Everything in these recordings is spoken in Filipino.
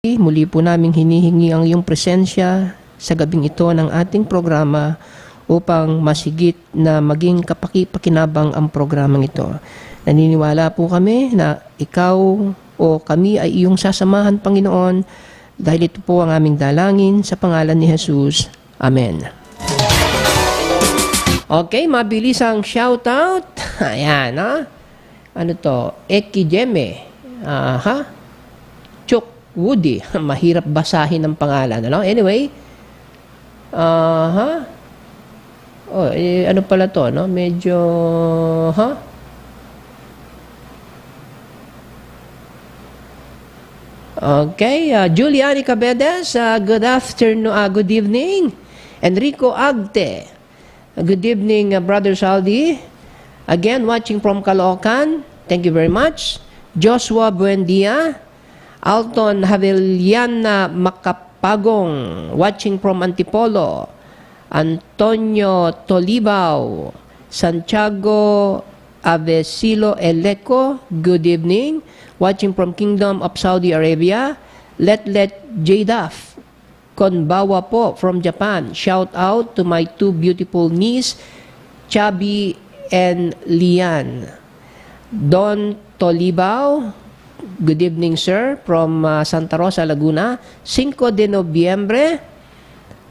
Muli po naming hinihingi ang iyong presensya sa gabing ito ng ating programa upang masigit na maging kapaki-pakinabang ang programang ito. Naniniwala po kami na ikaw o kami ay iyong sasamahan, Panginoon, dahil ito po ang aming dalangin sa pangalan ni Jesus. Amen. Okay, mabilis ang shoutout. Ayan, ha? Ano to? Ekijeme. Woody. Mahirap basahin ang pangalan. Ano? Anyway. Ano pala to? No? Medyo... Okay. Juliani Cabedes. Good afternoon. Good evening. Enrico Agte. Good evening, Brother Saldi. Again, watching from Caloocan. Thank you very much. Joshua Buendia. Alton Haveliana Macapagong, watching from Antipolo. Antonio Tolibao. Santiago Avesilo Eleco, good evening. Watching from Kingdom of Saudi Arabia. Let Jadaf Konbawa po from Japan. Shout out to my two beautiful niece, Chabi and Lian. Don Tolibao, good evening, sir, from Santa Rosa, Laguna. 5 de Nobyembre.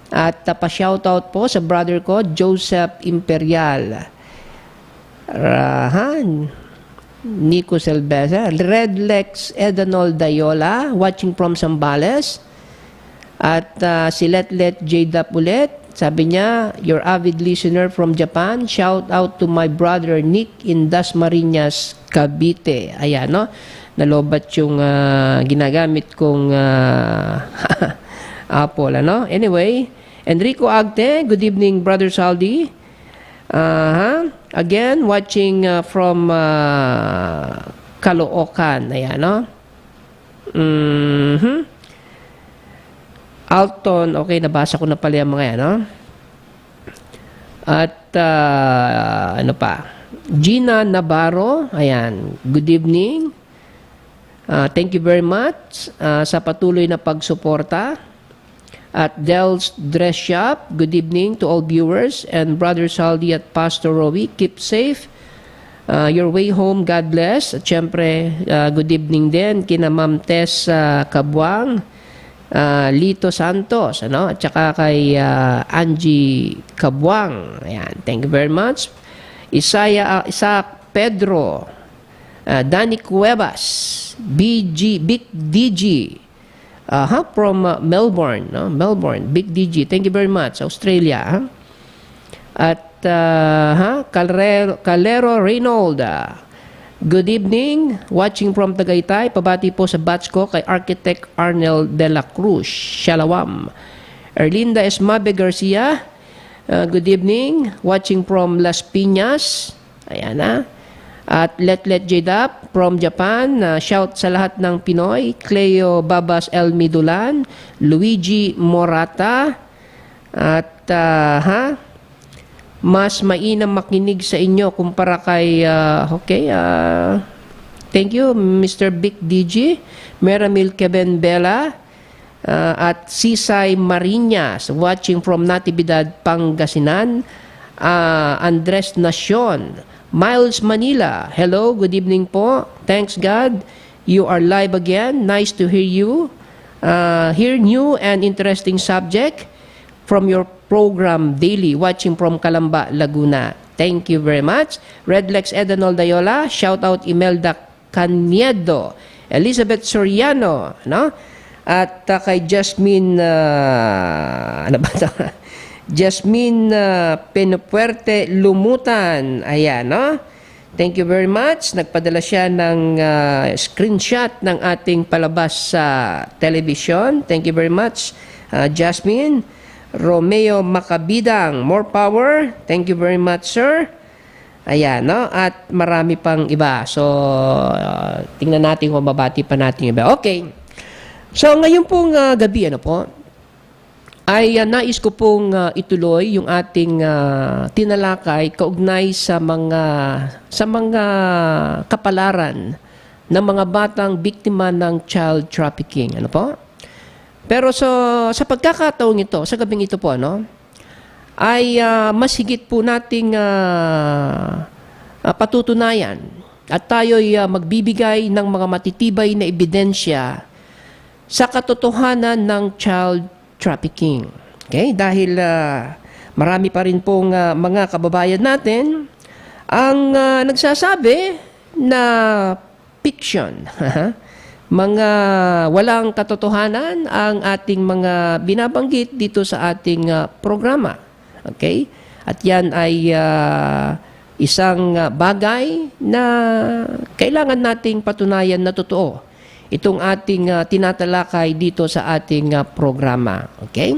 At pa-shoutout po sa brother ko, Joseph Imperial. Nico Selveza. Redlex Edanol Dayola, watching from Zambales. At si Let Jadap ulit. Sabi niya, your avid listener from Japan. Shout out to my brother Nick in Dasmariñas, Cavite. Ayan, no? Nalobat yung ginagamit kong Apple, ano? Anyway, Enrico Agte, good evening, Brother Saldi. Again, watching from Caloocan. Ayan, no? Alton, okay, nabasa ko na pala yung mga yan, no? At, ano pa? Gina Navarro, ayan, good evening. Thank you very much sa patuloy na pagsuporta. At Del's Dress Shop, good evening to all viewers. And Brother Saldi at Pastor Rowie, keep safe. Your way home, God bless. At syempre, good evening din kina Ma'am Tess Kabuang, Lito Santos, ano? At saka kay Angie Kabuang. Ayan, thank you very much. Isaac Pedro, Danny Cuevas, Big DG, from Melbourne, no? Melbourne, Big DG, thank you very much, Australia. At Calero Reynold, good evening, watching from Tagaytay. Pabati po sa batch ko kay Architect Arnel de la Cruz, Shalawam. Erlinda Esmabe Garcia, good evening, watching from Las Piñas. Ayan, At Let Jadap from Japan, shout sa lahat ng Pinoy. Cleo Babas El Midulan, Luigi Morata. At mas mainam makinig sa inyo kumpara kay thank you, Mr. Big DG, Meramil Keben Bella, at Sisay Marinas, watching from Natividad, Pangasinan. Andres Nacion, Miles Manila, hello, good evening po. Thanks God, you are live again. Nice to hear you. Hear new and interesting subject from your program daily, watching from Calamba, Laguna. Thank you very much. Redlex Edanol Dayola, shout out Imelda Caniedo, Elizabeth Soriano, no? At kay Jasmine, Jasmine Penupuerte Lumutan. Ayan, no? Thank you very much. Nagpadala siya ng screenshot ng ating palabas sa television. Thank you very much, Jasmine. Romeo Macabidang, more power. Thank you very much, sir. Ayan, no? At marami pang iba. So, tingnan natin kung babati pa natin iba. Okay. So, ngayon pong gabi, ano po? Ay nais ko pong ituloy yung ating tinalakay kaugnay sa mga kapalaran ng mga batang biktima ng child trafficking. Ano po? Pero sa pagkakataong ito, sa gabing ito po, no, ay mas higit po nating patutunayan at tayo'y magbibigay ng mga matitibay na ebidensya sa katotohanan ng child trafficking. Okay? Dahil marami pa rin pong mga kababayan natin ang nagsasabi na fiction. Mga walang katotohanan ang ating mga binabanggit dito sa ating programa. Okay? At yan ay isang bagay na kailangan nating patunayan na totoo. Itong ating tinatalakay dito sa ating programa. Okay?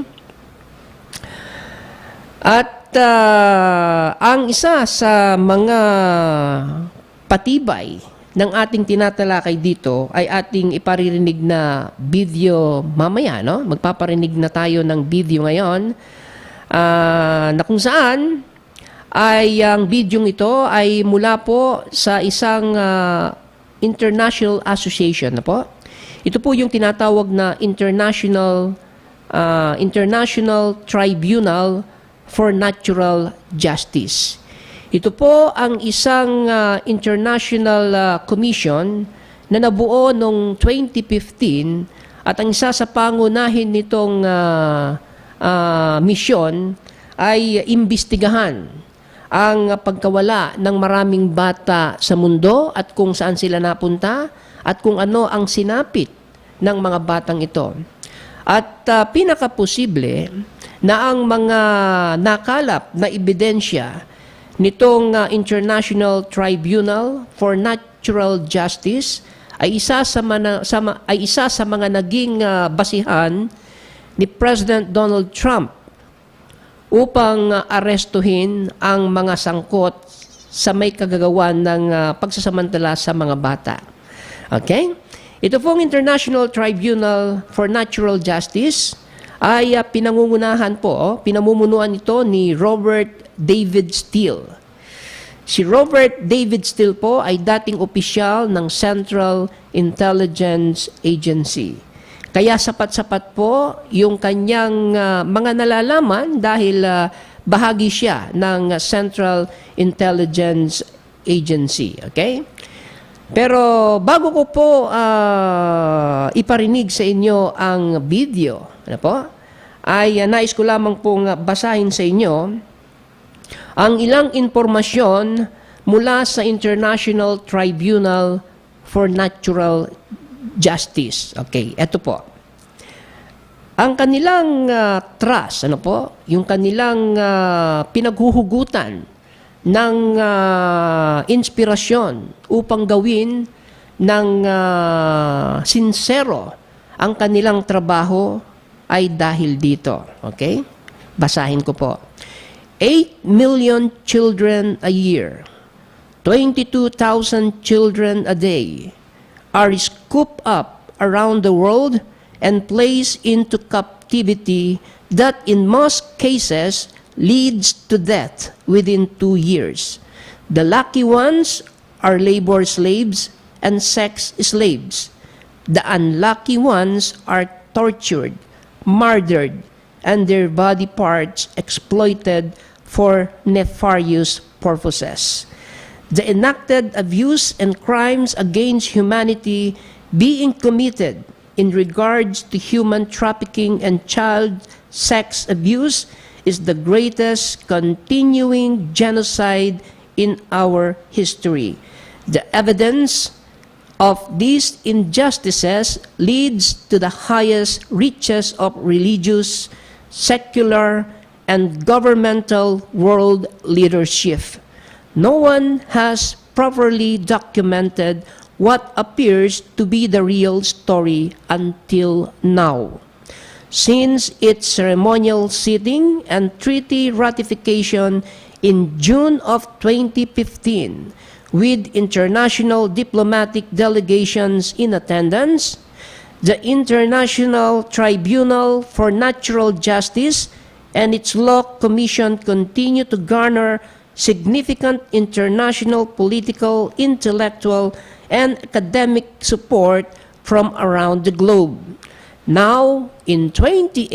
At ang isa sa mga patibay ng ating tinatalakay dito ay ating iparirinig na video mamaya, no? Magpaparinig na tayo ng video ngayon na kung saan ay ang video ito ay mula po sa isang international association na po. Ito po yung tinatawag na International Tribunal for Natural Justice. Ito po ang isang international commission na nabuo noong 2015 at ang isa sa pangunahin nitong misyon ay imbestigahan ang pagkawala ng maraming bata sa mundo at kung saan sila napunta at kung ano ang sinapit ng mga batang ito. At pinakaposible na ang mga nakalap na ebidensya nitong International Tribunal for Natural Justice ay isa sa mga naging basihan ni President Donald Trump upang arestuhin ang mga sangkot sa may kagagawan ng pagsasamantala sa mga bata. Okay? Ito pong International Tribunal for Natural Justice ay pinamumunuan ito ni Robert David Steele. Si Robert David Steele po ay dating opisyal ng Central Intelligence Agency. Kaya sapat-sapat po yung kanyang mga nalalaman dahil bahagi siya ng Central Intelligence Agency. Okay? Pero bago ko po iparinig sa inyo ang video, ano po, ay nais ko lamang pong basahin sa inyo ang ilang impormasyon mula sa International Tribunal for Natural Justice. Okay, eto po. Ang kanilang trust, ano po, yung kanilang pinaghuhugutan ng inspirasyon upang gawin ng sincero ang kanilang trabaho ay dahil dito. Okay? Basahin ko po. 8 million children a year, 22,000 children a day, are scooped up around the world and placed into captivity that in most cases leads to death within 2 years. The lucky ones are labor slaves and sex slaves. The unlucky ones are tortured, murdered, and their body parts exploited for nefarious purposes. The enacted abuse and crimes against humanity being committed in regards to human trafficking and child sex abuse is the greatest continuing genocide in our history. The evidence of these injustices leads to the highest reaches of religious, secular, and governmental world leadership. No one has properly documented what appears to be the real story until now. Since its ceremonial sitting and treaty ratification in June of 2015, with international diplomatic delegations in attendance, the International Tribunal for Natural Justice and its Law Commission continue to garner significant international political, intellectual, and academic support from around the globe. Now, in 2018,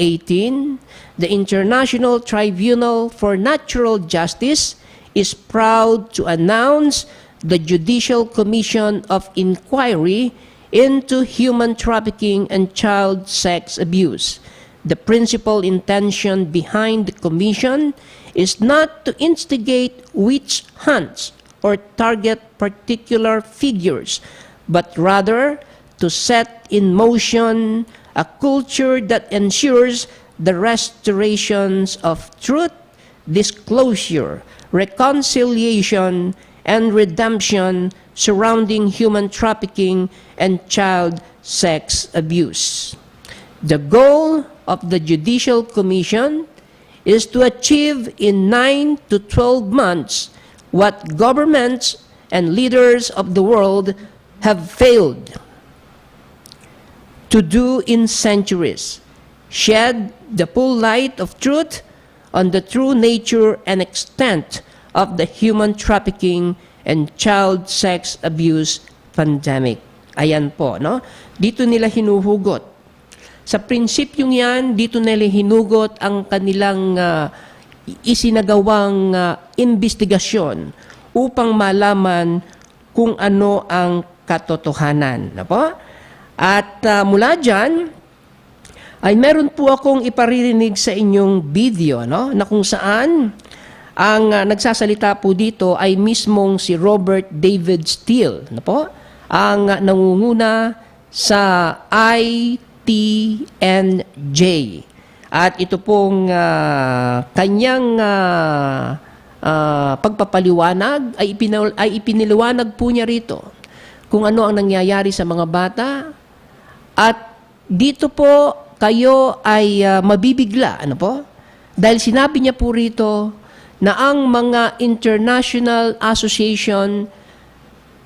the International Tribunal for Natural Justice is proud to announce the Judicial Commission of Inquiry into Human Trafficking and Child Sex Abuse. The principal intention behind the commission is not to instigate witch hunts or target particular figures, but rather to set in motion a culture that ensures the restorations of truth, disclosure, reconciliation, and redemption surrounding human trafficking and child sex abuse. The goal of the Judicial Commission is to achieve in 9 to 12 months what governments and leaders of the world have failed to do in centuries: shed the full light of truth on the true nature and extent of the human trafficking and child sex abuse pandemic. Ayan po, no? Dito nila hinuhugot. Sa prinsipyong yan, dito nila hinugot ang kanilang isinagawang investigasyon upang malaman kung ano ang katotohanan. No po? At mula dyan, ay meron po akong iparirinig sa inyong video, no? Na kung saan ang nagsasalita po dito ay mismong si Robert David Steele, no po? Ang nangunguna sa ITNJ. At ito pong kanyang pagpapaliwanag ay ipiniliwanag po niya rito kung ano ang nangyayari sa mga bata. At dito po kayo ay mabibigla, ano po? Dahil sinabi niya po rito na ang mga international association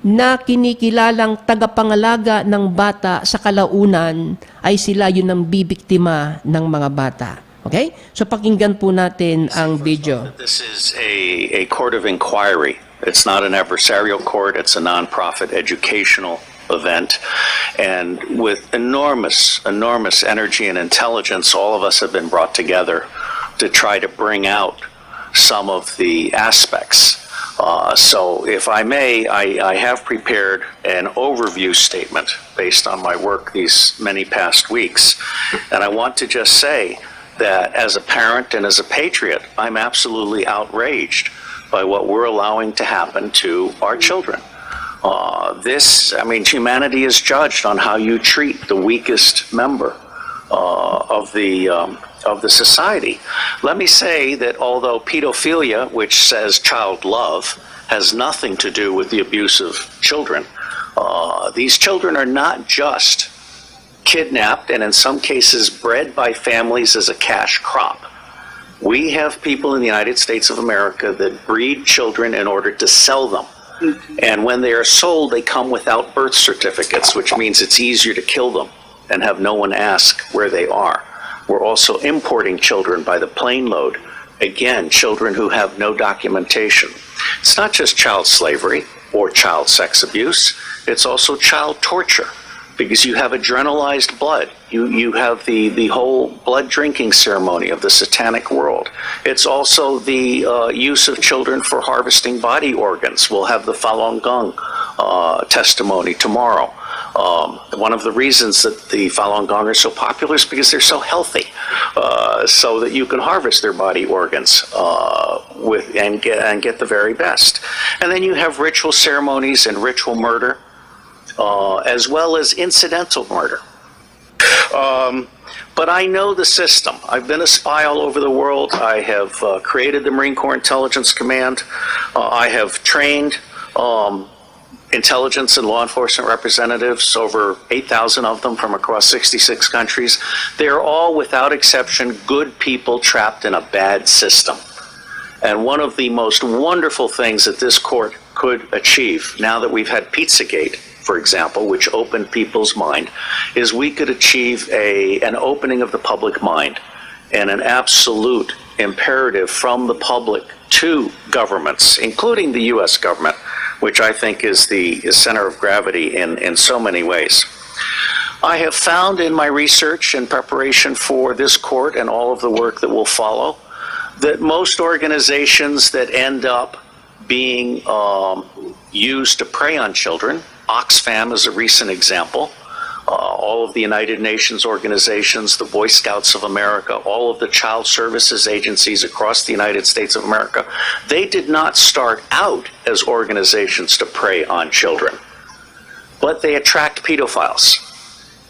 na kinikilalang tagapangalaga ng bata sa kalaunan ay sila yun ang bibiktima ng mga bata. Okay? So pakinggan po natin ang video. This is a court of inquiry. It's not an adversarial court. It's a nonprofit educational event. And with enormous energy and intelligence, all of us have been brought together to try to bring out some of the aspects. So if I may, I have prepared an overview statement based on my work these many past weeks. And I want to just say that as a parent and as a patriot, I'm absolutely outraged by what we're allowing to happen to our children. Humanity is judged on how you treat the weakest member of the society. Let me say that although pedophilia, which says child love, has nothing to do with the abuse of children, these children are not just kidnapped and in some cases bred by families as a cash crop. We have people in the United States of America that breed children in order to sell them. And when they are sold, they come without birth certificates, which means it's easier to kill them and have no one ask where they are. We're also importing children by the plane load. Again, children who have no documentation. It's not just child slavery or child sex abuse. It's also child torture because you have adrenalized blood. You have the whole blood drinking ceremony of the satanic world. It's also the use of children for harvesting body organs. We'll have the Falun Gong testimony tomorrow. One of the reasons that the Falun Gong are so popular is because they're so healthy, so that you can harvest their body organs and get the very best. And then you have ritual ceremonies and ritual murder, as well as incidental murder. But I know the system. I've been a spy all over the world. I have created the Marine Corps Intelligence Command. I have trained intelligence and law enforcement representatives, over 8,000 of them from across 66 countries. They are all, without exception, good people trapped in a bad system. And one of the most wonderful things that this court could achieve, now that we've had Pizzagate, for example, which opened people's mind, is we could achieve an opening of the public mind and an absolute imperative from the public to governments, including the U.S. government, which I think is the center of gravity in so many ways. I have found in my research in preparation for this court and all of the work that will follow that most organizations that end up being used to prey on children, Oxfam is a recent example, all of the United Nations organizations, the Boy Scouts of America, all of the child services agencies across the United States of America, they did not start out as organizations to prey on children, but they attract pedophiles.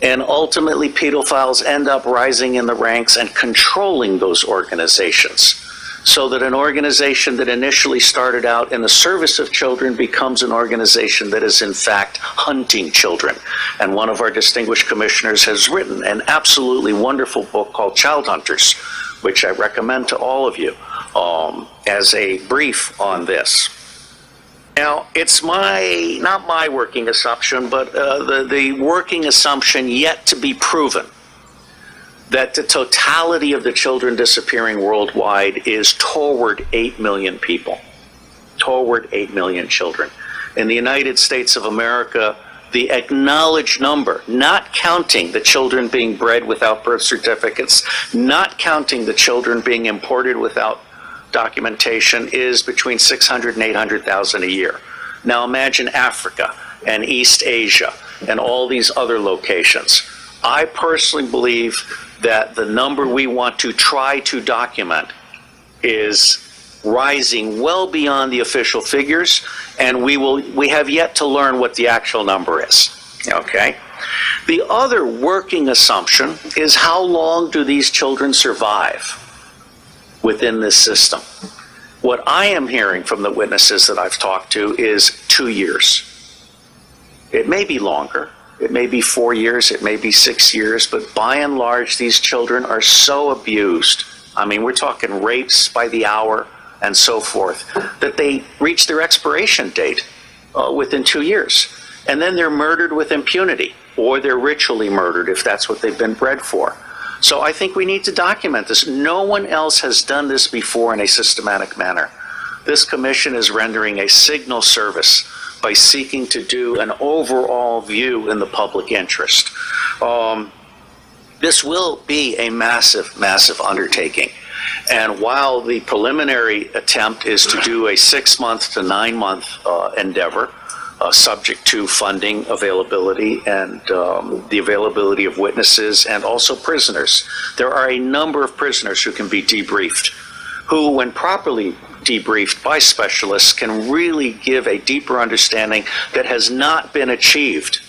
And ultimately, pedophiles end up rising in the ranks and controlling those organizations, so that an organization that initially started out in the service of children becomes an organization that is in fact hunting children. And one of our distinguished commissioners has written an absolutely wonderful book called Child Hunters, which I recommend to all of you as a brief on this. Now, it's not my working assumption, but the working assumption yet to be proven that the totality of the children disappearing worldwide is toward 8 million people, toward 8 million children. In the United States of America, the acknowledged number, not counting the children being bred without birth certificates, not counting the children being imported without documentation, is between 600 and 800,000 a year. Now imagine Africa and East Asia and all these other locations. I personally believe that the number we want to try to document is rising well beyond the official figures, and we have yet to learn what the actual number is. Okay? The other working assumption is how long do these children survive within this system? What I am hearing from the witnesses that I've talked to is 2 years. It may be longer. It may be 4 years, it may be 6 years, but by and large, these children are so abused. I mean, we're talking rapes by the hour and so forth, that they reach their expiration date within 2 years. And then they're murdered with impunity, or they're ritually murdered if that's what they've been bred for. So I think we need to document this. No one else has done this before in a systematic manner. This commission is rendering a signal service by seeking to do an overall view in the public interest. This will be a massive, massive undertaking. And while the preliminary attempt is to do a 6-month to 9-month endeavor, subject to funding availability and the availability of witnesses and also prisoners, there are a number of prisoners who can be debriefed, who, when properly debriefed by specialists, can really give a deeper understanding that has not been achieved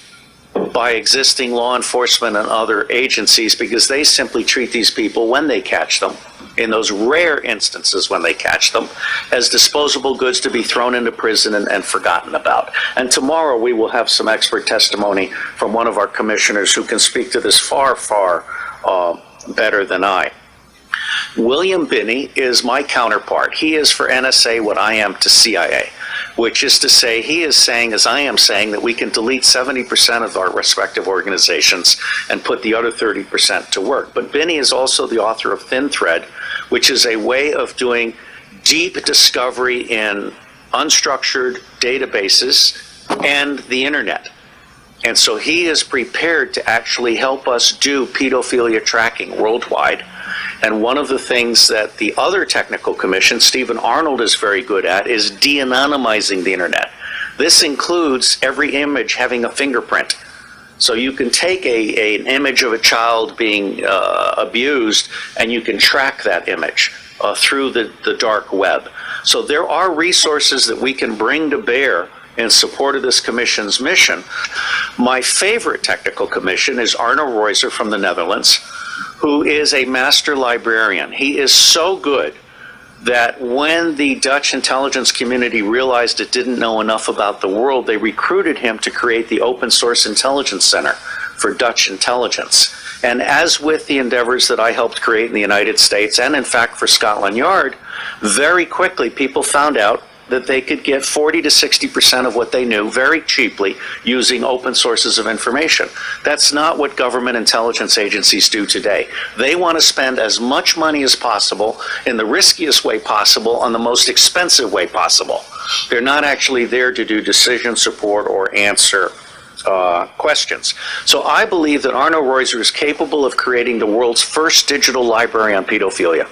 by existing law enforcement and other agencies, because they simply treat these people, when they catch them, in those rare instances when they catch them, as disposable goods to be thrown into prison and forgotten about. And tomorrow we will have some expert testimony from one of our commissioners who can speak to this far, far better than I. William Binney is my counterpart. He is for NSA what I am to CIA, which is to say, he is saying, as I am saying, that we can delete 70% of our respective organizations and put the other 30% to work. But Binney is also the author of Thin Thread, which is a way of doing deep discovery in unstructured databases and the internet. And so he is prepared to actually help us do pedophilia tracking worldwide. And one of the things that the other technical commission, Stephen Arnold, is very good at is de-anonymizing the internet. This includes every image having a fingerprint. So you can take an image of a child being abused, and you can track that image through the dark web. So there are resources that we can bring to bear in support of this commission's mission. My favorite technical commission is Arno Reuser from the Netherlands, who is a master librarian. He is so good that when the Dutch intelligence community realized it didn't know enough about the world, they recruited him to create the Open Source Intelligence Center for Dutch intelligence. And as with the endeavors that I helped create in the United States, and in fact for Scotland Yard, very quickly people found out that they could get 40 to 60% of what they knew very cheaply using open sources of information. That's not what government intelligence agencies do today. They want to spend as much money as possible in the riskiest way possible on the most expensive way possible. They're not actually there to do decision support or answer questions. So I believe that Arno Reuser is capable of creating the world's first digital library on pedophilia.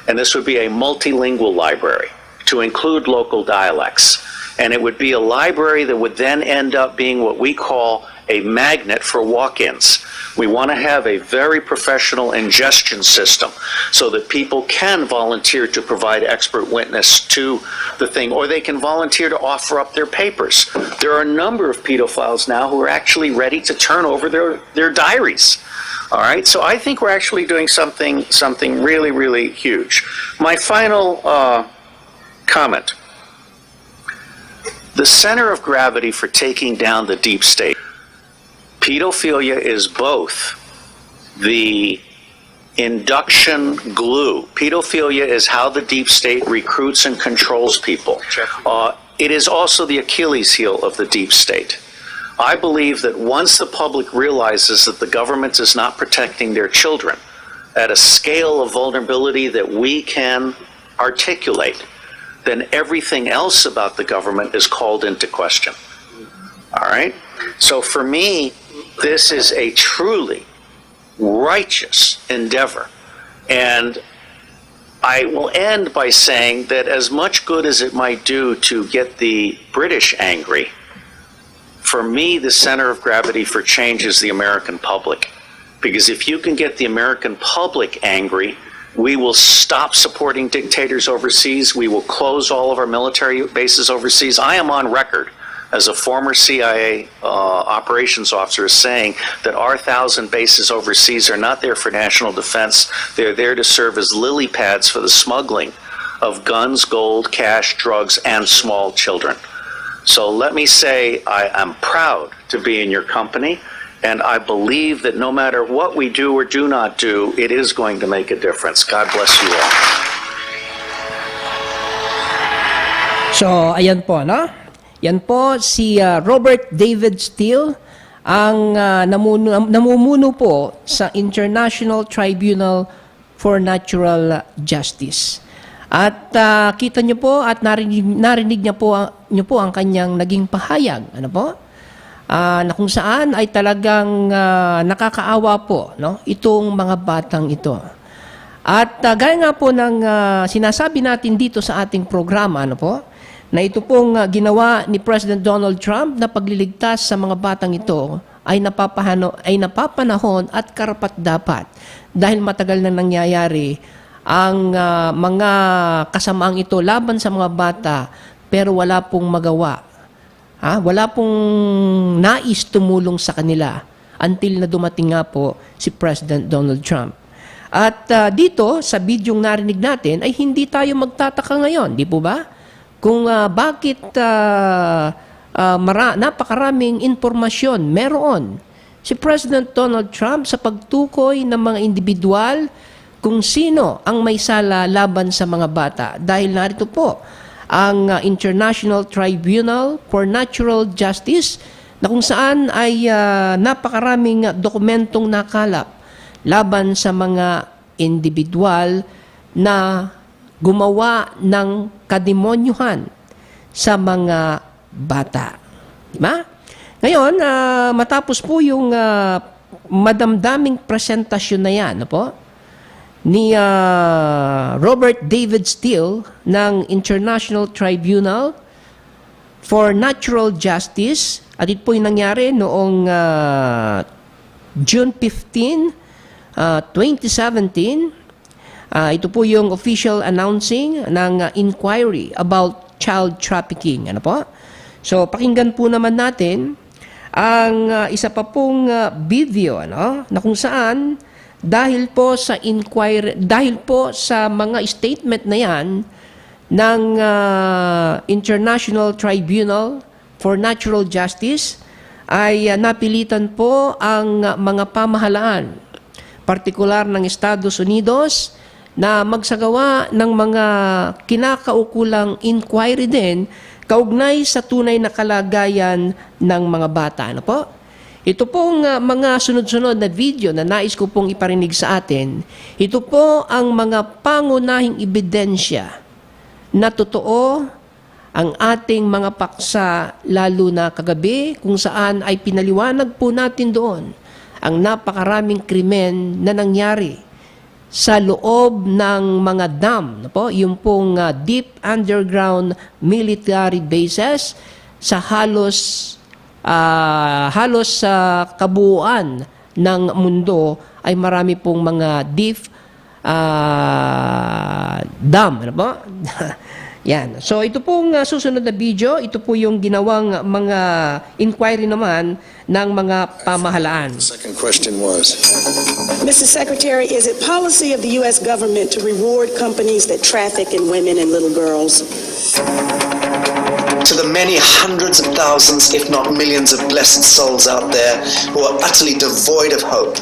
And this would be a multilingual library to include local dialects. And it would be a library that would then end up being what we call a magnet for walk-ins. We want to have a very professional ingestion system so that people can volunteer to provide expert witness to the thing, or they can volunteer to offer up their papers. There are a number of pedophiles now who are actually ready to turn over their diaries. All right, so I think we're actually doing something really, really huge. My final comment. The center of gravity for taking down the deep state. Pedophilia is both the induction glue. Pedophilia is how the deep state recruits and controls people. It is also the Achilles heel of the deep state. I believe that once the public realizes that the government is not protecting their children at a scale of vulnerability that we can articulate, then everything else about the government is called into question. All right? So for me, this is a truly righteous endeavor. And I will end by saying that as much good as it might do to get the British angry, for me, the center of gravity for change is the American public. Because if you can get the American public angry, we will stop supporting dictators overseas. We will close all of our military bases overseas. I am on record as a former CIA operations officer saying that our 1,000 bases overseas are not there for national defense. They're there to serve as lily pads for the smuggling of guns, gold, cash, drugs, and small children. So let me say I am proud to be in your company, and I believe that no matter what we do or do not do, it is going to make a difference. God bless you all. So, ayan po, no? Yan po si Robert David Steele, ang namumuno po sa International Tribunal for Natural Justice. At kita nyo po at narinig niyo po ang kanyang naging pahayag. Ano po? Na kung saan ay talagang nakakaawa po, no, itong mga batang ito. At gaya nga po ng sinasabi natin dito sa ating programa, ano po, na ito pong ginawa ni President Donald Trump na pagliligtas sa mga batang ito ay napapanahon at karapat-dapat dahil matagal na nangyayari ang mga kasamaang ito laban sa mga bata pero wala pong magawa. Wala pong nais tumulong sa kanila until na dumating nga po si President Donald Trump. At dito, sa bidyong narinig natin, ay hindi tayo magtataka ngayon, di po ba? Kung bakit napakaraming impormasyon meron si President Donald Trump sa pagtukoy ng mga individual kung sino ang may sala laban sa mga bata. Dahil narito po ang International Tribunal for Natural Justice na kung saan ay napakaraming dokumentong nakalap laban sa mga individual na gumawa ng kademonyuhan sa mga bata. Diba? Ngayon, matapos po yung madamdaming presentasyon na yan, po, ni Robert David Steele ng International Tribunal for Natural Justice, at ito po yung nangyari noong June 15, 2017. Ito po yung official announcing ng inquiry about child trafficking. Ano po? So, pakinggan po naman natin ang isa pa pong video, ano, na kung saan dahil po sa inquiry, dahil po sa mga statement na yan ng International Tribunal for Natural Justice, ay napilitan po ang mga pamahalaan, partikular ng Estados Unidos, na magsagawa ng mga kinakaukulang inquiry din kaugnay sa tunay na kalagayan ng mga bata. Ano po? Ito pong mga sunod-sunod na video na nais ko pong iparinig sa atin, ito po ang mga pangunahing ebidensya na totoo ang ating mga paksa, lalo na kagabi, kung saan ay pinaliwanag po natin doon ang napakaraming krimen na nangyari sa loob ng mga dam, yung pong deep underground military bases sa halos sa kabuuan ng mundo ay marami pong mga deep dam. Ano po? Yan. So ito pong susunod na video, ito po yung ginawang mga inquiry naman ng mga pamahalaan. Second question was, Mr. Secretary, is it policy of the U.S. government to reward companies that traffic in women and little girls? to the many hundreds of thousands, if not millions of blessed souls out there who are utterly devoid of hope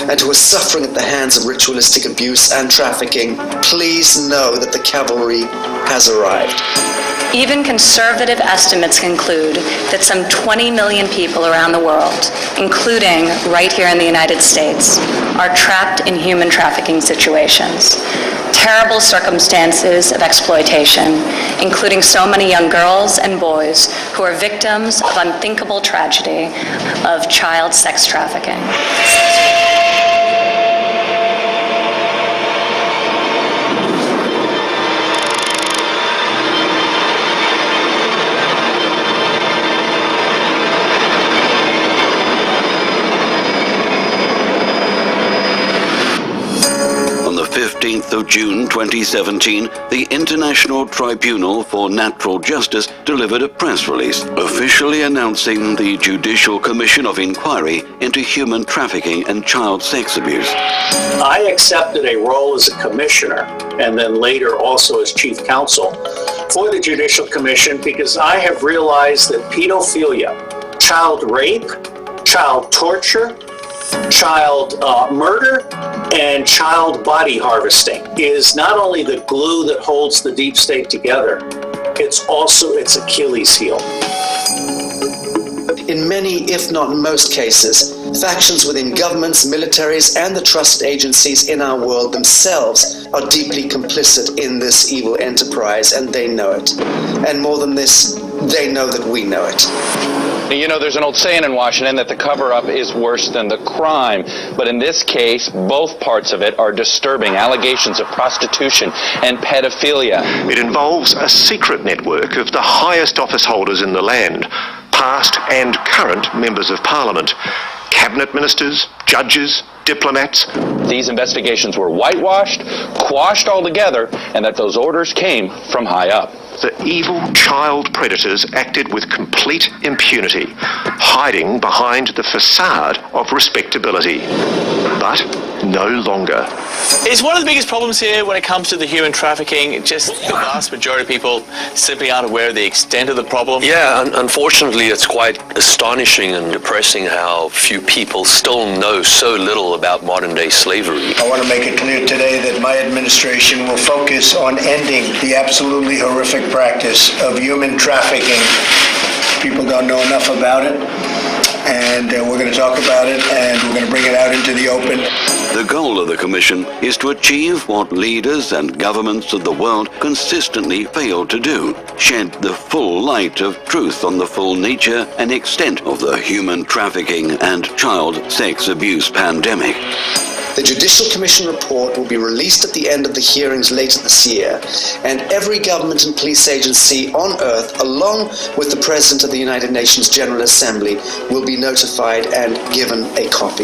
and who are suffering at the hands of ritualistic abuse and trafficking, please know that the cavalry has arrived. Even conservative estimates conclude that some 20 million people around the world, including right here in the United States, are trapped in human trafficking situations. Terrible circumstances of exploitation, including so many young girls and boys who are victims of unthinkable tragedy of child sex trafficking. On the 15th of June 2017, the International Tribunal for Natural Justice delivered a press release officially announcing the Judicial Commission of Inquiry into Human Trafficking and Child Sex Abuse. I accepted a role as a commissioner and then later also as chief counsel for the Judicial Commission because I have realized that pedophilia, child rape, child torture, child murder, and child body harvesting is not only the glue that holds the deep state together, it's also its Achilles heel. In many, if not most cases, factions within governments, militaries, and the trust agencies in our world themselves are deeply complicit in this evil enterprise, and they know it. And more than this, they know that we know it. You know, there's an old saying in Washington that the cover-up is worse than the crime. But in this case, both parts of it are disturbing allegations of prostitution and pedophilia. It involves a secret network of the highest office holders in the land, past and current members of parliament, cabinet ministers, judges, diplomats. These investigations were whitewashed, quashed altogether, and that those orders came from high up. The evil child predators acted with complete impunity, hiding behind the facade of respectability. But no longer. It's one of the biggest problems here when it comes to the human trafficking. Just the vast majority of people simply aren't aware of the extent of the problem. Yeah, unfortunately, it's quite astonishing and depressing how few people still know so little about modern-day slavery. I want to make it clear today that my administration will focus on ending the absolutely horrific practice of human trafficking. People don't know enough about it, and we're going to talk about it, and we're going to bring it out into the open. The goal of the Commission is to achieve what leaders and governments of the world consistently fail to do: shed the full light of truth on the full nature and extent of the human trafficking and child sex abuse pandemic. The Judicial Commission report will be released at the end of the hearings later this year, and every government and police agency on Earth, along with the President of the United Nations General Assembly, will be notified and given a copy.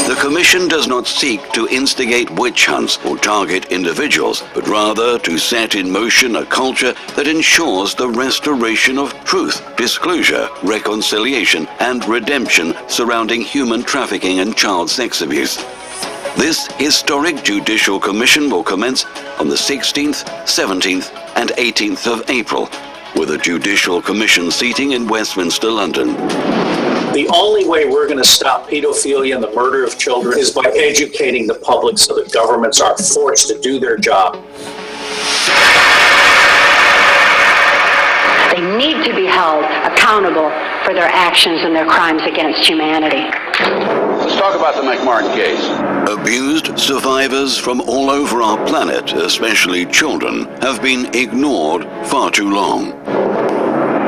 The Commission does not seek to instigate witch hunts or target individuals, but rather to set in motion a culture that ensures the restoration of truth, disclosure, reconciliation, and redemption surrounding human trafficking and child sex abuse. This historic Judicial Commission will commence on the 16th, 17th, and 18th of April, with a Judicial Commission seating in Westminster, London. The only way we're going to stop pedophilia and the murder of children is by educating the public so that governments are forced to do their job. They need to be held accountable for their actions and their crimes against humanity. Let's talk about the McMartin case. Abused survivors from all over our planet, especially children, have been ignored far too long.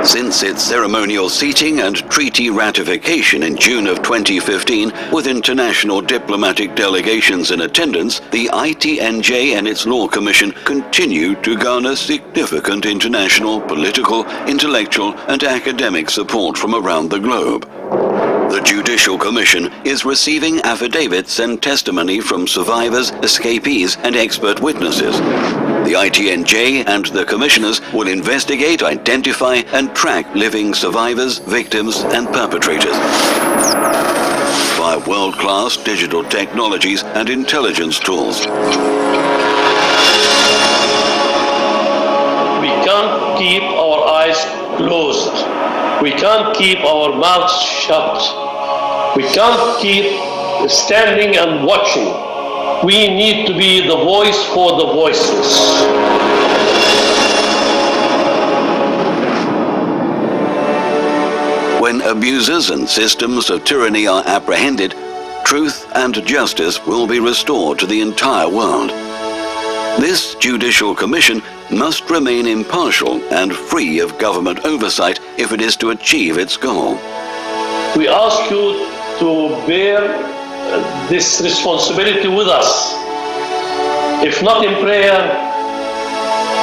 Since its ceremonial seating and treaty ratification in June of 2015, with international diplomatic delegations in attendance, the ITNJ and its Law Commission continue to garner significant international, political, intellectual, and academic support from around the globe. The Judicial Commission is receiving affidavits and testimony from survivors, escapees, and expert witnesses. The ITNJ and the commissioners will investigate, identify, and track living survivors, victims, and perpetrators via world-class digital technologies and intelligence tools. We can't keep our eyes closed. We can't keep our mouths shut. We can't keep standing and watching. We need to be the voice for the voiceless. When abusers and systems of tyranny are apprehended, truth and justice will be restored to the entire world. This Judicial Commission must remain impartial and free of government oversight if it is to achieve its goal. We ask you to bear this responsibility with us. If not in prayer,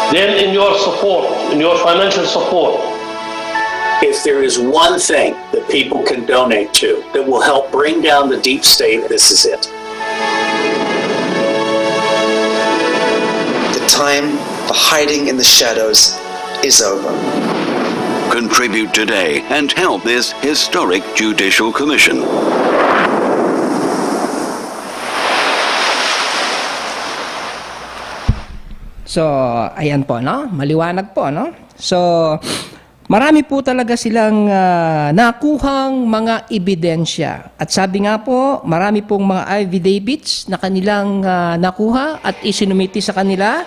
then in your support, in your financial support. If there is one thing that people can donate to that will help bring down the deep state, this is it. The time for hiding in the shadows is over. Contribute today and help this historic Judicial Commission. So, ayan po, no? Maliwanag po, no? So, marami po talaga silang nakuhang mga ebidensya. At sabi nga po, marami pong mga affidavits na kanilang nakuha at isinumiti sa kanila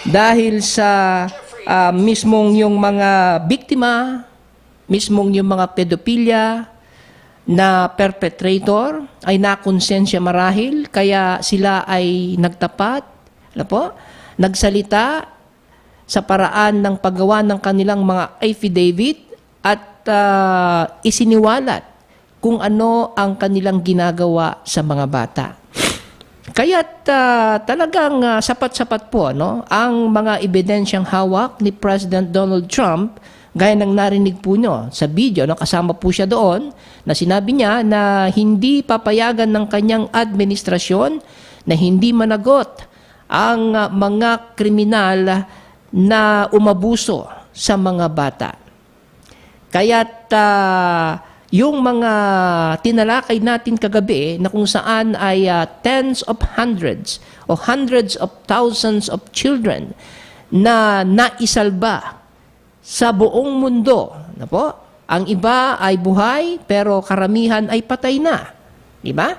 dahil sa mismong yung mga biktima, mismong yung mga pedophilia na perpetrator ay nakonsensya marahil, kaya sila ay nagtapat, nagsalita sa paraan ng paggawa ng kanilang mga affidavit at isiniwalat kung ano ang kanilang ginagawa sa mga bata. Kaya't talagang sapat-sapat po ang mga ebidensyang hawak ni President Donald Trump, gaya ng narinig po nyo sa video, kasama po siya doon, na sinabi niya na hindi papayagan ng kanyang administrasyon na hindi managot ang mga kriminal na umabuso sa mga bata. Kaya't yung mga tinalakay natin kagabi na kung saan ay tens of hundreds o hundreds of thousands of children na naisalba sa buong mundo. Ang iba ay buhay pero karamihan ay patay na. Diba?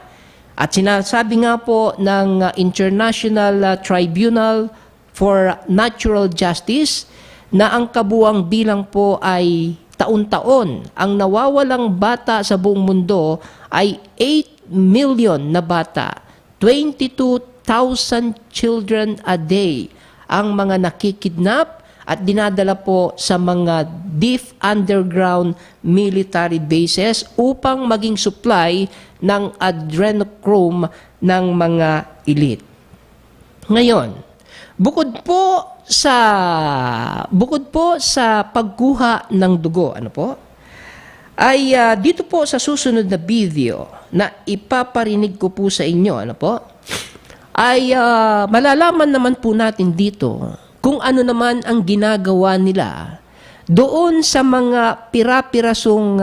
At sinasabi nga po ng International Tribunal for Natural Justice na ang kabuang bilang po ay taon-taon. Ang nawawalang bata sa buong mundo ay 8 million na bata. 22,000 children a day ang mga nakikidnap at dinadala po sa mga deep underground military bases upang maging supply ng adrenochrome ng mga elite. Ngayon, bukod po sa pagkuha ng dugo, ay dito po sa susunod na video na ipaparinig ko po sa inyo, ay malalaman naman po natin dito kung ano naman ang ginagawa nila doon sa mga pira-pirasong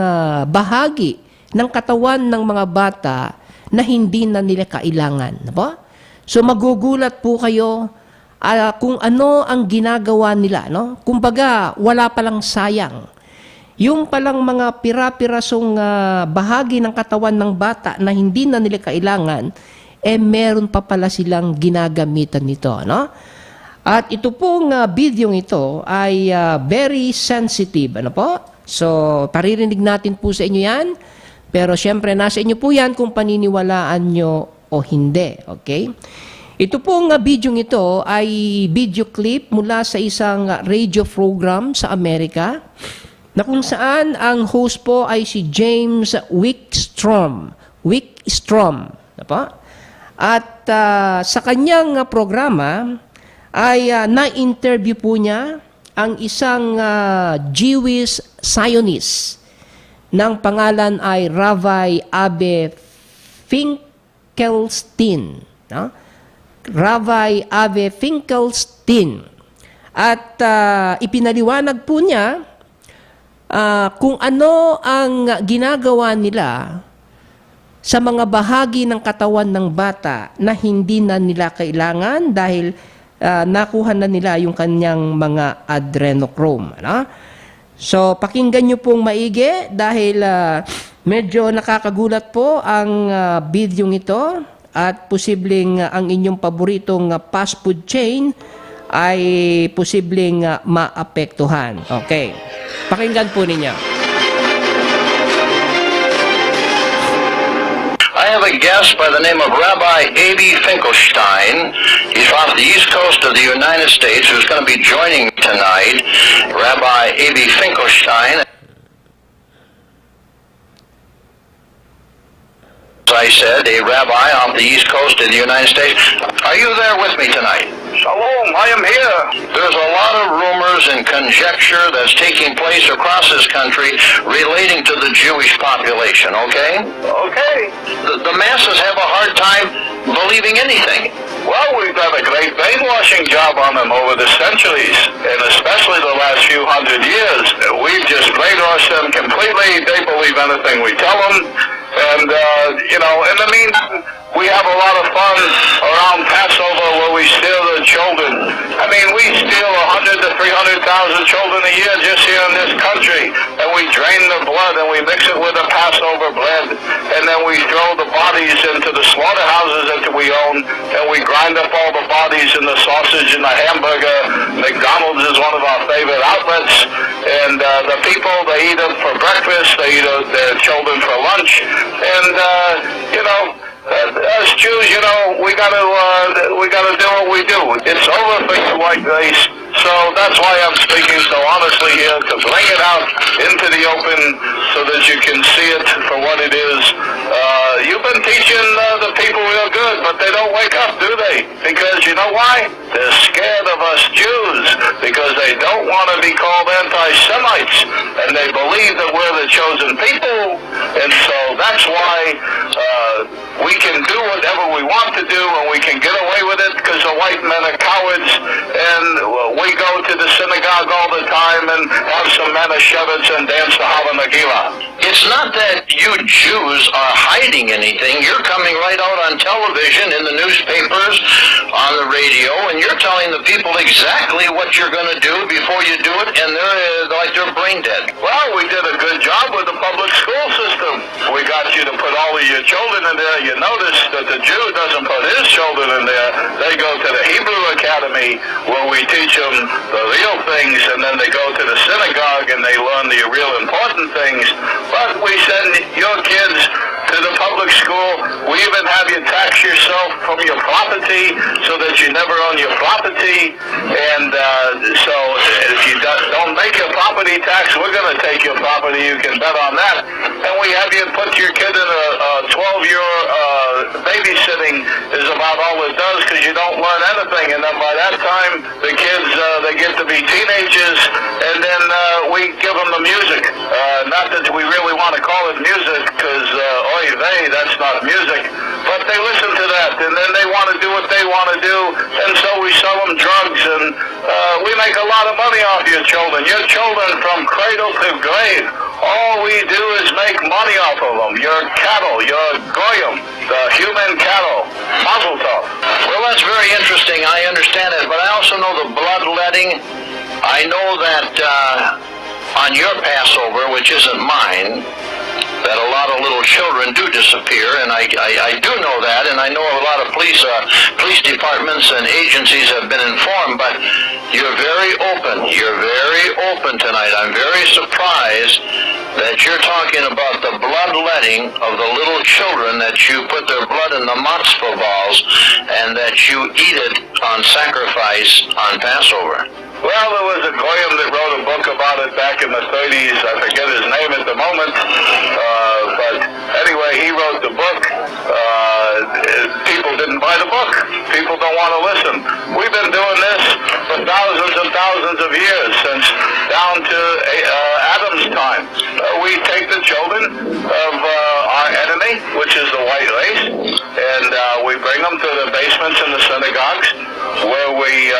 bahagi ng katawan ng mga bata na hindi na nila kailangan. So magugulat po kayo kung ano ang ginagawa nila. Kumbaga, wala palang sayang. Yung palang mga pira-pirasong bahagi ng katawan ng bata na hindi na nila kailangan, meron pa pala silang ginagamitan nito. At ito pong video ito ay very sensitive. So, paririnig natin po sa inyo yan. Pero syempre, nasa inyo po yan kung paniniwalaan nyo o hindi. Okay? Ito pong video ito ay video clip mula sa isang radio program sa Amerika na kung saan ang host po ay si James Wickstrom. At sa kanyang programa ay na-interview po niya ang isang Jewish Zionist ng pangalan ay Rabbi Abe Finkelstein. No? Rabbi Abe Finkelstein. At ipinaliwanag po niya kung ano ang ginagawa nila sa mga bahagi ng katawan ng bata na hindi na nila kailangan dahil nakuha na nila yung kanyang mga adrenochrome. Ano? So, pakinggan nyo pong maigi dahil medyo nakakagulat po ang bidyong ito at posibleng ang inyong paboritong fast food chain ay posibleng maapektuhan. Okay. Pakinggan po ninyo. I have a guest by the name of Rabbi Abe Finkelstein. He's off the east coast of the United States who's going to be joining tonight. Rabbi Abe Finkelstein, as I said, a rabbi off the east coast of the United States. Are you there with me tonight? Shalom, I am here. There's a lot of rumors and conjecture that's taking place across this country relating to the Jewish population, okay? Okay. The masses have a hard time believing anything. Well, we've done a great brainwashing job on them over the centuries, and especially the last few hundred years. We've just brainwashed them completely. They believe anything we tell them. And, in the meantime, we have a lot of fun around Passover where we steal the children. I mean, we steal 100 to 300,000 children a year just here in this country. And we drain the blood and we mix it with the Passover bread. And then we throw the bodies into the slaughterhouses that we own. And we grind up all the bodies in the sausage and the hamburger. McDonald's is one of our favorite outlets. And the people, they eat them for breakfast. They eat their children for lunch. And, as Jews, we gotta do what we do. It's over for you white race. So that's why I'm speaking so honestly here, to bring it out into the open so that you can see it for what it is. You've been teaching the people real good, but they don't wake up, do they? Because you know why? They're scared of us Jews, because they don't want to be called anti-Semites, and they believe that we're the chosen people, and so that's why we can do whatever we want to do, and we can get away with it because the white men are cowards, and we go to the synagogue all the time and have some Manischewitz and dance the Hava Nagila. It's not that you Jews are hiding anything. You're coming right out on television, in the newspapers, on the radio, and you're telling the people exactly what you're going to do before you do it, and they're brain dead. Well, we did a good job with the public school system. We got you to put all of your children in there. You notice that the Jew doesn't put his children in there. They go to the Hebrew Academy where we teach them the real things, and then they go to the synagogue and they learn the real important things. But we send your kids to the public school. We even have you tax yourself from your property so that you never own your property. And so if you don't make your property tax, we're going to take your property. You can bet on that. And we have you put your kid in a 12-year babysitting is about all it does, because you don't learn anything. And then by that time, the kids, they get to be teenagers, and then we give them the music. Not that we really want to call it music, because oy vey, that's not music. But they listen to that, and then they want to do what they want to do, and so we sell them drugs, and we make a lot of money off your children. Your children from cradle to grave. All we do is make money off of them. Your cattle, your goyim, the human cattle. Mazel tov. Well, that's very interesting. I understand it, but I also know the bloodletting. I know that on your Passover, which isn't mine, that a lot of little children do disappear, and I do know that, and I know a lot of police departments and agencies have been informed, but you're very open. You're very open tonight. I'm very surprised that you're talking about the bloodletting of the little children, that you put their blood in the matzah balls, and that you eat it on sacrifice on Passover. Well, there was a Goyim that wrote a book about it back in the 30s. I forget his name at the moment. But anyway, he wrote the book. People didn't buy the book. People don't want to listen. We've been doing this for thousands and thousands of years, since down to Adam's time. We take the children of our enemy, which is the white race, and we bring them to the basements in the synagogues, where we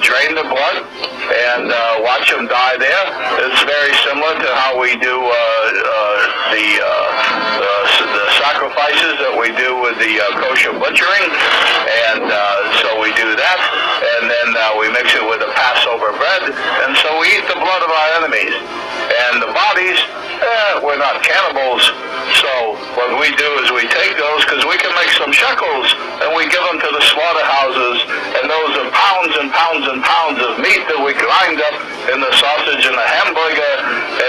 drain the blood and watch them die there. It's very similar to how we do the sacrifices that we do with the kosher butchering, and so we do that, and then we mix it with the Passover bread, and so we eat the blood of our enemies. And the bodies, we're not cannibals, so what we do is we take those, because we can make some shekels, and we give them to the slaughterhouses, and those are pounds and pounds and pounds of meat that we grind up in the sausage and the hamburger,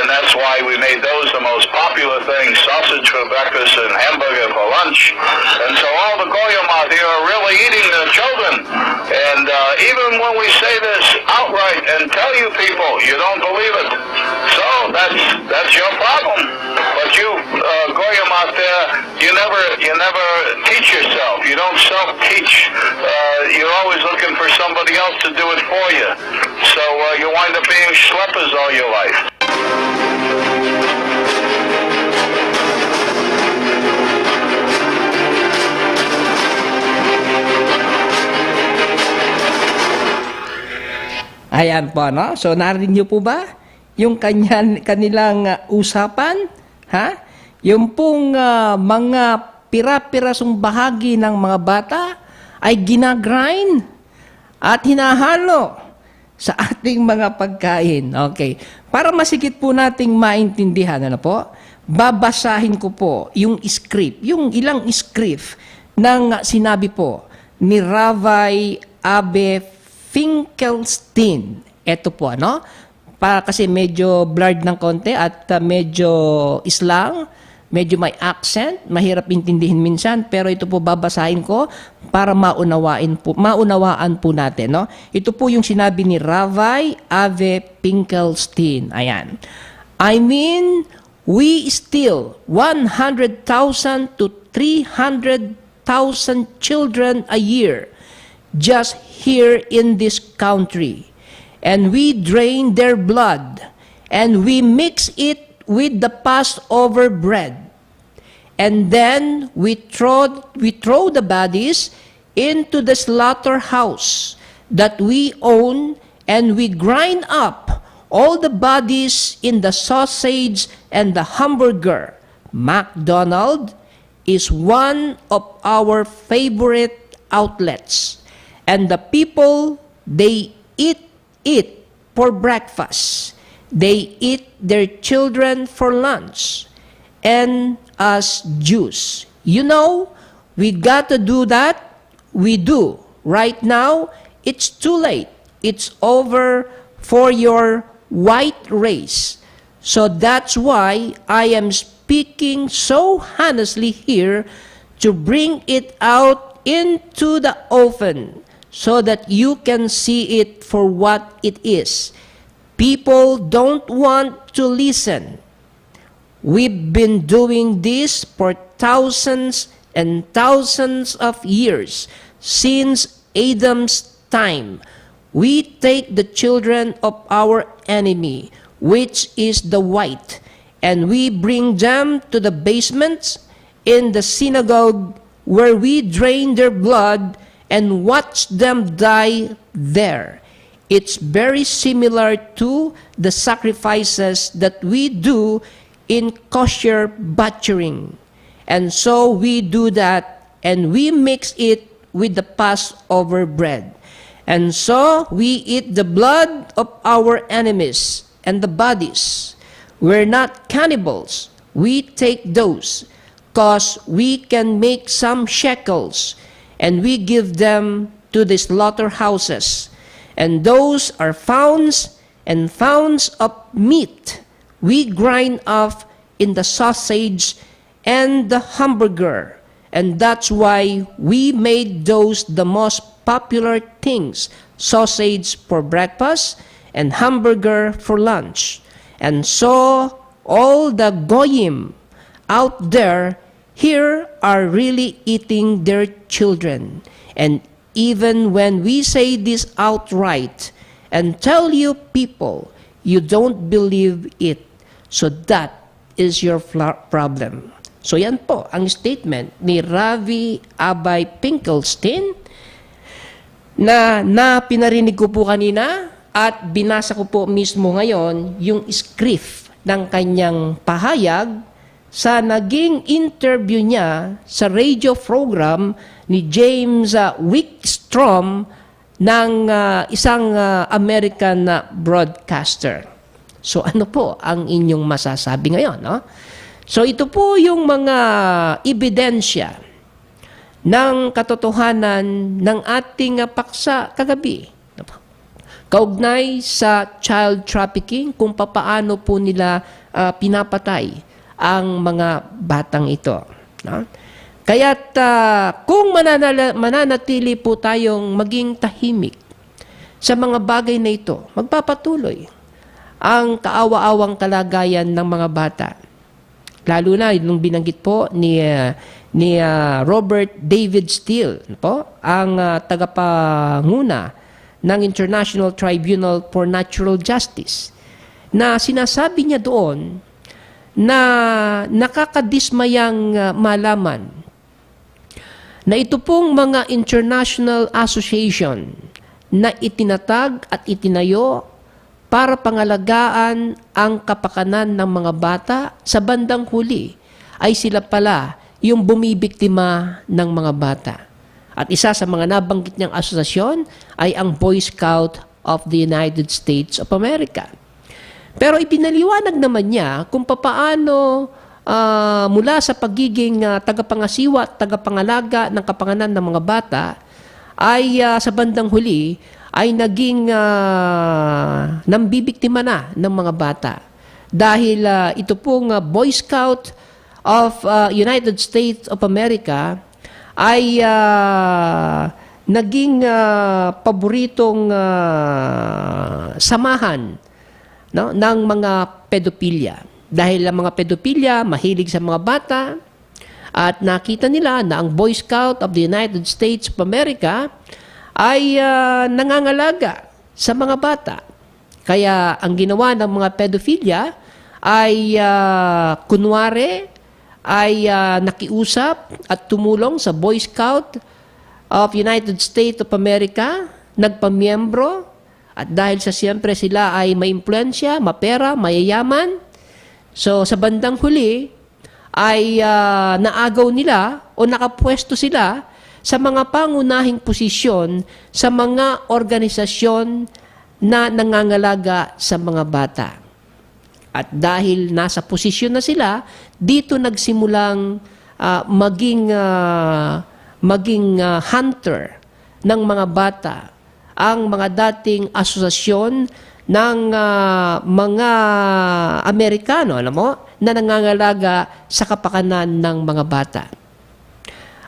and that's why we made those the most popular thing, sausage for breakfast and hamburger for lunch. And so all the Goyim out here are really eating their children. And even when we say this outright and tell you people, you don't believe it. So that's your problem. But you Goyim out there, you never teach yourself. You don't self-teach. You're always looking for somebody else to do it for you. So you wind up being schleppers all your life. Ayan po, no? So, narinig niyo po ba yung kanilang usapan? Ha? Yung pong mga pira-pirasong bahagi ng mga bata ay ginagrind at hinahalo sa ating mga pagkain. Okay. Para masigit po nating maintindihan, ano po? Babasahin ko po yung script, yung ilang script ng sinabi po ni Rabbi Abe Finkelstein. Ito po, ano? Para kasi medyo blurred ng konti at medyo islang, medyo may accent, mahirap intindihin minsan, pero ito po babasahin ko para maunawaan po natin, no? Ito po yung sinabi ni Rabbi Abe Finkelstein. Ayan. I mean, we steal 100,000 to 300,000 children a year just here in this country, and we drain their blood, and we mix it with the Passover bread, and then we throw the bodies into the slaughterhouse that we own, and we grind up all the bodies in the sausage and the hamburger. McDonald's is one of our favorite outlets. And the people, they eat it for breakfast. They eat their children for lunch. And as Jews, you know, we got to do that. We do. Right now, it's too late. It's over for your white race. So that's why I am speaking so honestly here, to bring it out into the open, so that you can see it for what it is. People don't want to listen. We've been doing this for thousands and thousands of years, since Adam's time. We take the children of our enemy, which is the white, and we bring them to the basements in the synagogue, where we drain their blood and watch them die there. It's very similar to the sacrifices that we do in kosher butchering. And so we do that, and we mix it with the Passover bread. And so we eat the blood of our enemies and the bodies. We're not cannibals. We take those, because we can make some shekels, and we give them to the slaughterhouses. And those are pounds and pounds of meat we grind off in the sausage and the hamburger. And that's why we made those the most popular things, sausage for breakfast and hamburger for lunch. And so all the goyim out there here are really eating their children. And even when we say this outright and tell you people, you don't believe it. So that is your problem. So yan po ang statement ni Ravi Abhay Finkelstein na pinarinig ko po kanina at binasa ko po mismo ngayon yung script ng kanyang pahayag sa naging interview niya sa radio program ni James Wickstrom ng isang American broadcaster. So ano po ang inyong masasabi ngayon, no? So ito po yung mga ebidensya ng katotohanan ng ating paksa kagabi. Kaugnay sa child trafficking, kung papaano po nila pinapatay ang mga batang ito. No? Kaya't kung mananatili po tayong maging tahimik sa mga bagay na ito, magpapatuloy ang kaawa-awang kalagayan ng mga bata. Lalo na yung binanggit po ni Robert David Steele, po, ang tagapanguna ng International Tribunal for Natural Justice, na sinasabi niya doon na nakakadismayang malaman na ito pong mga international association na itinatag at itinayo para pangalagaan ang kapakanan ng mga bata, sa bandang huli ay sila pala yung bumibiktima ng mga bata. At isa sa mga nabanggit niyang asosasyon ay ang Boy Scout of the United States of America. Pero ipinaliwanag naman niya kung papaano mula sa pagiging tagapangasiwa at tagapangalaga ng kapakanan ng mga bata ay sa bandang huli ay naging nambibiktima na ng mga bata. Dahil ito pong Boy Scout of United States of America ay naging paboritong samahan, no, ng mga pedophilia. Dahil ang mga pedophilia mahilig sa mga bata at nakita nila na ang Boy Scout of the United States of America ay nangangalaga sa mga bata. Kaya ang ginawa ng mga pedophilia ay kunwari ay nakiusap at tumulong sa Boy Scout of United States of America, nagpamiyembro, at dahil sa siyempre sila ay may impluensya, mapera, mayayaman, so sa bandang huli ay naagaw nila o nakapwesto sila sa mga pangunahing posisyon sa mga organisasyon na nangangalaga sa mga bata. At dahil nasa posisyon na sila, dito nagsimulang maging hunter ng mga bata ang mga dating asosasyon ng mga Amerikano, alam mo, na nangangalaga sa kapakanan ng mga bata.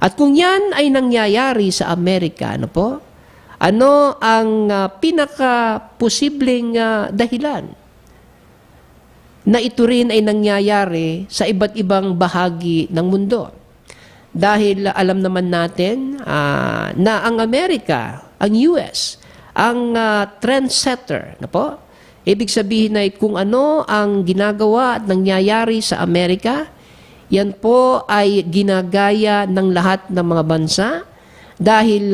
At kung yan ay nangyayari sa Amerika, ano ang pinaka-posibleng dahilan na ito rin ay nangyayari sa iba't ibang bahagi ng mundo? Dahil alam naman natin na ang Amerika, ang US, ang trendsetter, ibig sabihin ay kung ano ang ginagawa at nangyayari sa Amerika, yan po ay ginagaya ng lahat ng mga bansa dahil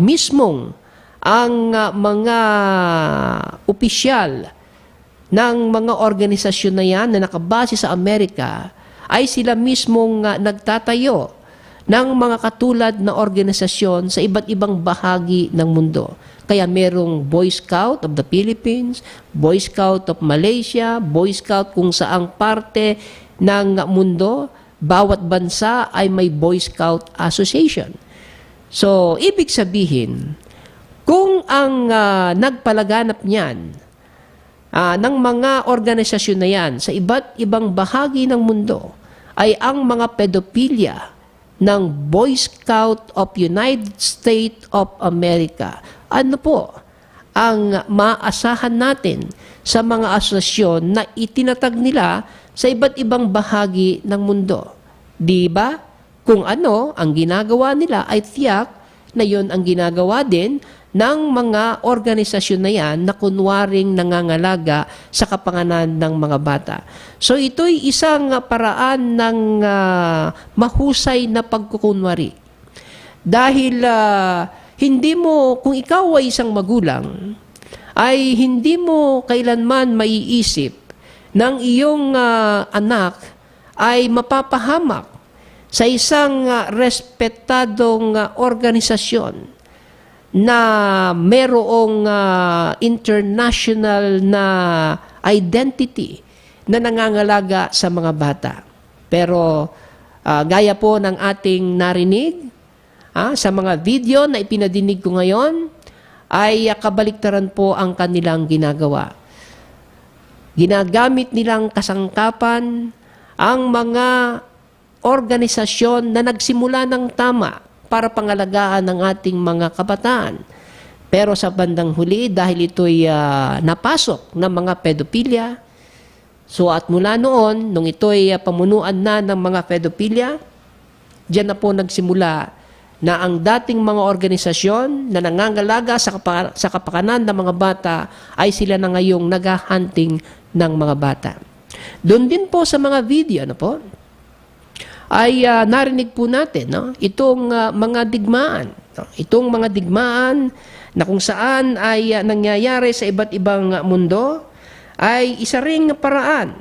mismong ang mga opisyal ng mga organisasyon na yan na nakabase sa Amerika ay sila mismong nagtatayo ng mga katulad na organisasyon sa iba't ibang bahagi ng mundo. Kaya merong Boy Scout of the Philippines, Boy Scout of Malaysia, Boy Scout kung saang parte ng mundo, bawat bansa ay may Boy Scout Association. So, ibig sabihin, kung ang nagpalaganap niyan ng mga organisasyon na yan sa iba't ibang bahagi ng mundo ay ang mga pedophilia ng Boy Scout of United States of America. Ano po ang maasahan natin sa mga asosasyon na itinatag nila sa iba't ibang bahagi ng mundo? Di ba? Kung ano ang ginagawa nila ay tiyak na yon ang ginagawa din ng mga organisasyon na yan na kunwaring nangangalaga sa kapanganan ng mga bata. So ito'y isang paraan ng mahusay na pagkukunwari. Dahil hindi mo, kung ikaw ay isang magulang, ay hindi mo kailanman maiisip ng iyong anak ay mapapahamak sa isang respetadong organisasyon na merong international na identity na nangangalaga sa mga bata. Pero gaya po ng ating narinig sa mga video na ipinadinig ko ngayon, ay kabaliktaran po ang kanilang ginagawa. Ginagamit nilang kasangkapan ang mga organisasyon na nagsimula ng tama para pangalagaan ng ating mga kabataan. Pero sa bandang huli, dahil ito'y napasok ng mga pedophilia, so at mula noon, nung ito'y pamunuan na ng mga pedophilia, diyan na po nagsimula na ang dating mga organisasyon na nangangalaga sa kapakanan ng mga bata ay sila na ngayong naghahunting ng mga bata. Doon din po sa mga video, ay narinig po natin itong mga digmaan. Itong mga digmaan na kung saan ay nangyayari sa iba't ibang mundo ay isa ring paraan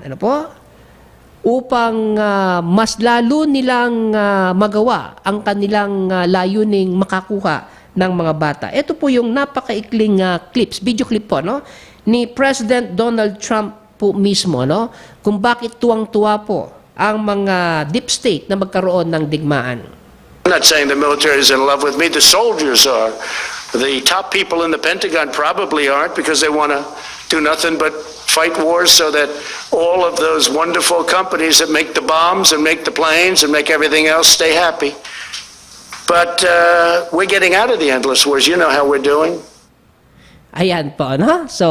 upang mas lalo nilang magawa ang kanilang layuning makakuha ng mga bata. Ito po yung napakaikling clips, video clip po ni President Donald Trump po mismo kung bakit tuwang-tuwa po ang mga deep state na magkaroon ng digmaan. I'm not saying the military is in love with me. The soldiers are. The top people in the Pentagon probably aren't, because they want to do nothing but fight wars so that all of those wonderful companies that make the bombs and make the planes and make everything else stay happy. But we're getting out of the endless wars. You know how we're doing. Ayan po, So,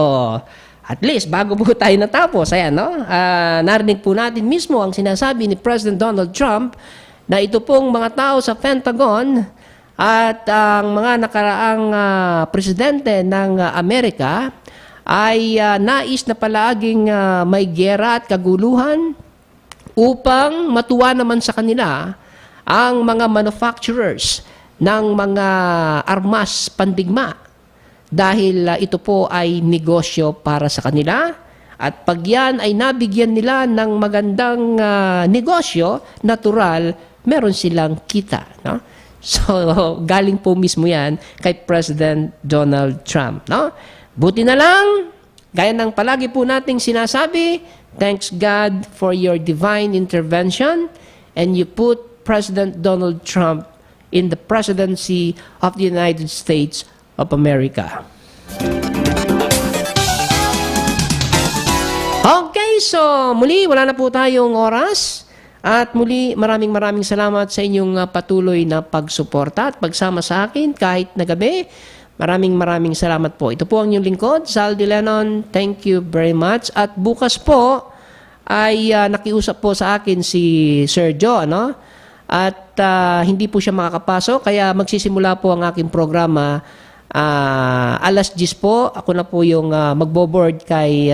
at least, bago po tayo natapos, ayan, narinig po natin mismo ang sinasabi ni President Donald Trump na ito pong mga tao sa Pentagon at ang mga nakaraang presidente ng Amerika ay nais na palaging may giyera at kaguluhan upang matuwa naman sa kanila ang mga manufacturers ng mga armas pandigma. Dahil ito po ay negosyo para sa kanila, at pag yan ay nabigyan nila ng magandang negosyo, natural, meron silang kita. So, galing po mismo yan kay President Donald Trump. Buti na lang, gaya ng palagi po nating sinasabi, thanks God for your divine intervention, and you put President Donald Trump in the presidency of the United States of America. Okay, so muli wala na po tayong oras, at muli maraming salamat sa inyong patuloy na pagsuporta at pagsama sa akin kahit na gabi. Maraming salamat po. Ito po ang inyong lingkod, Sal De Lenon. Thank you very much. At bukas po ay nakiusap po sa akin si Sir Joe, at hindi po siya makakapasok, kaya magsisimula po ang aking programa alas 10 po. Ako na po yung magbo-board kay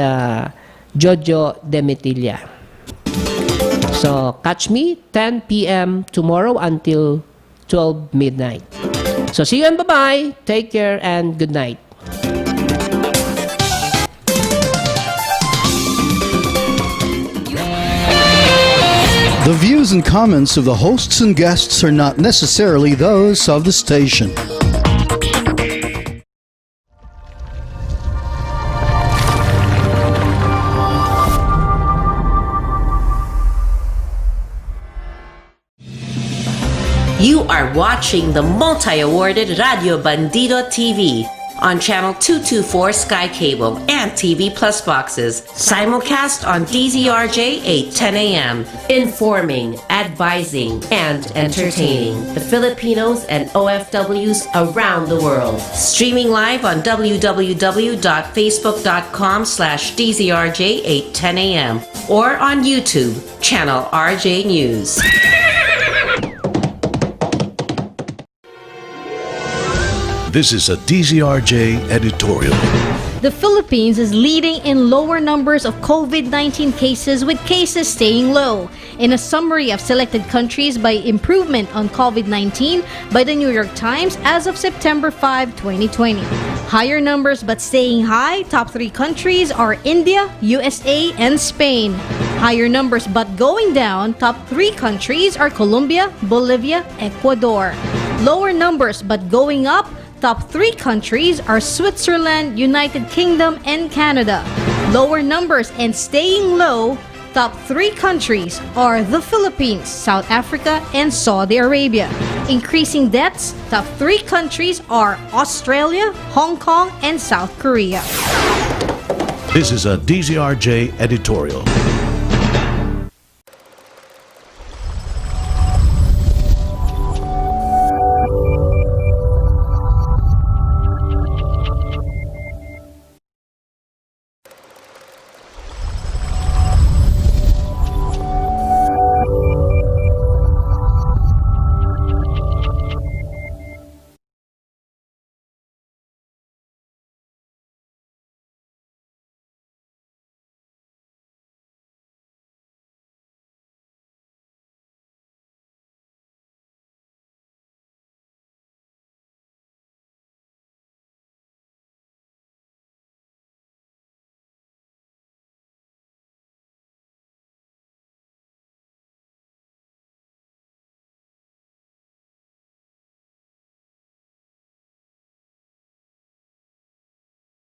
Jojo Demetilla. So, catch me 10 p.m. tomorrow until 12 midnight. So, see you and bye-bye. Take care and good night. The views and comments of the hosts and guests are not necessarily those of the station. You are watching the multi-awarded Radio Bandido TV, on Channel 224 Sky Cable and TV Plus boxes. Simulcast on DZRJ 8:10 a.m. Informing, advising, and entertaining the Filipinos and OFWs around the world. Streaming live on www.facebook.com/DZRJ 8:10 a.m. or on YouTube, Channel RJ News. This is a DZRJ editorial. The Philippines is leading in lower numbers of COVID-19 cases, with cases staying low. In a summary of selected countries by improvement on COVID-19 by the New York Times as of September 5, 2020. Higher numbers but staying high, top 3 countries are India, USA, and Spain. Higher numbers but going down, top 3 countries are Colombia, Bolivia, Ecuador. Lower numbers but going up, top 3 countries are Switzerland, United Kingdom, and Canada. Lower numbers and staying low, top 3 countries are the Philippines, South Africa, and Saudi Arabia. Increasing deaths, top 3 countries are Australia, Hong Kong, and South Korea. This is a DZRJ editorial.